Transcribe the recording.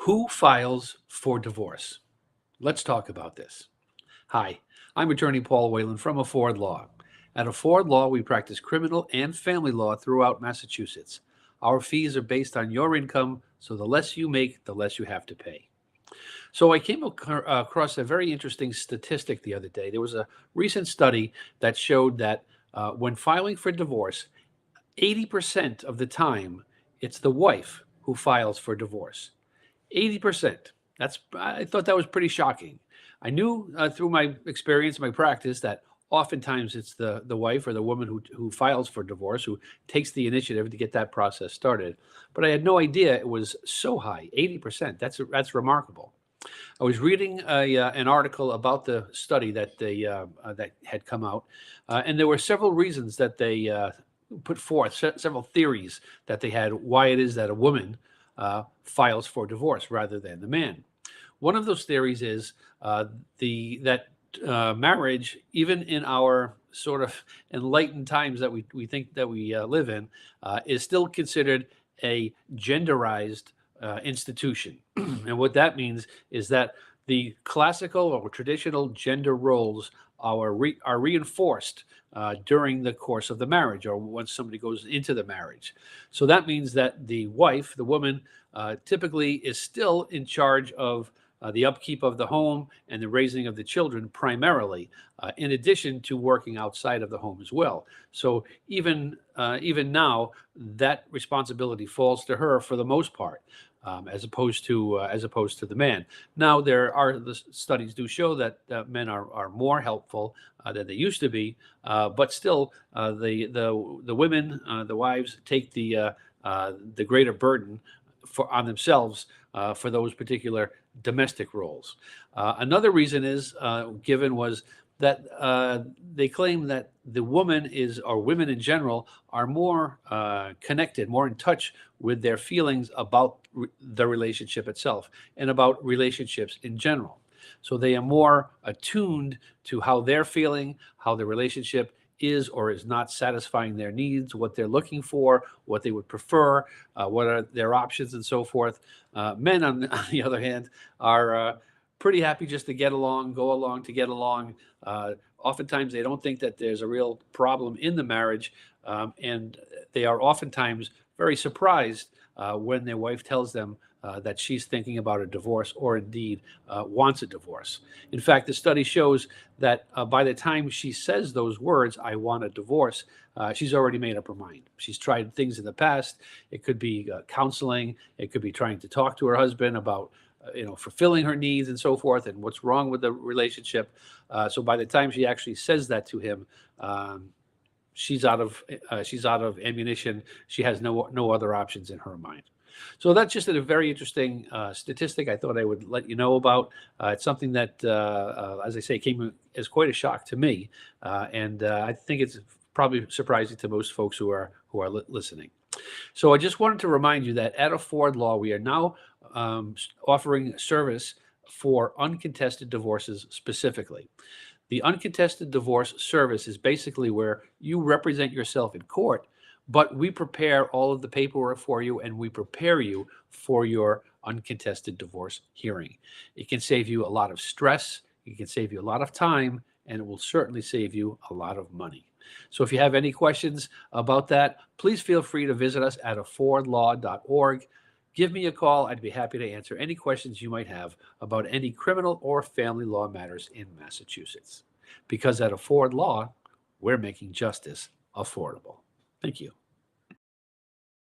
Who files for divorce? Let's talk about this. Hi, I'm attorney Paul Whalen from Afford Law. At Afford Law, we practice criminal and family law throughout Massachusetts. Our fees are based on your income, so the less you make, the less you have to pay. So I came across a very interesting statistic the other day. There was a recent study that showed that when filing for divorce, 80% of the time, it's the wife who files for divorce. 80%. I thought that was pretty shocking. I knew through my experience, my practice, that oftentimes it's the wife or the woman who files for divorce, who takes the initiative to get that process started. But I had no idea it was so high, 80%. That's remarkable. I was reading an article about the study that had come out, and there were several reasons that they put forth, several theories that they had why it is that a woman files for divorce rather than the man. One of those theories is that marriage, even in our sort of enlightened times that we think that we live in, is still considered a genderized institution. And what that means is that the classical or traditional gender roles are reinforced during the course of the marriage or once somebody goes into the marriage. So that means that the wife, the woman, typically is still in charge of the upkeep of the home and the raising of the children primarily, in addition to working outside of the home as well. So even now, that responsibility falls to her for the most part, as opposed to the man. Now the studies do show that men are more helpful than they used to be, but still the women, the wives, take the greater burden on themselves for those particular domestic roles. Another reason is given was that they claim that the woman or women in general are more connected, more in touch with their feelings about the relationship itself and about relationships in general. So they are more attuned to how they're feeling, how the relationship is or is not satisfying their needs, what they're looking for, what they would prefer, what are their options, and so forth. Men, on the other hand, are pretty happy just to get along, go along to get along. Oftentimes, they don't think that there's a real problem in the marriage, and they are oftentimes very surprised when their wife tells them that she's thinking about a divorce or indeed wants a divorce. In fact, the study shows that by the time she says those words, I want a divorce, she's already made up her mind. She's tried things in the past. It could be counseling. It could be trying to talk to her husband about fulfilling her needs and so forth, and what's wrong with the relationship. So by the time she actually says that to him, she's out of ammunition. She has no other options in her mind. So that's just a very interesting statistic I thought I would let you know about. It's something that, as I say, came as quite a shock to me, and I think it's probably surprising to most folks who are listening. So I just wanted to remind you that at Afford Law, we are now offering service for uncontested divorces specifically. The uncontested divorce service is basically where you represent yourself in court, but we prepare all of the paperwork for you and we prepare you for your uncontested divorce hearing. It can save you a lot of stress, it can save you a lot of time, and it will certainly save you a lot of money. So if you have any questions about that, please feel free to visit us at affordlaw.org. Give me a call. I'd be happy to answer any questions you might have about any criminal or family law matters in Massachusetts. Because at Afford Law, we're making justice affordable. Thank you.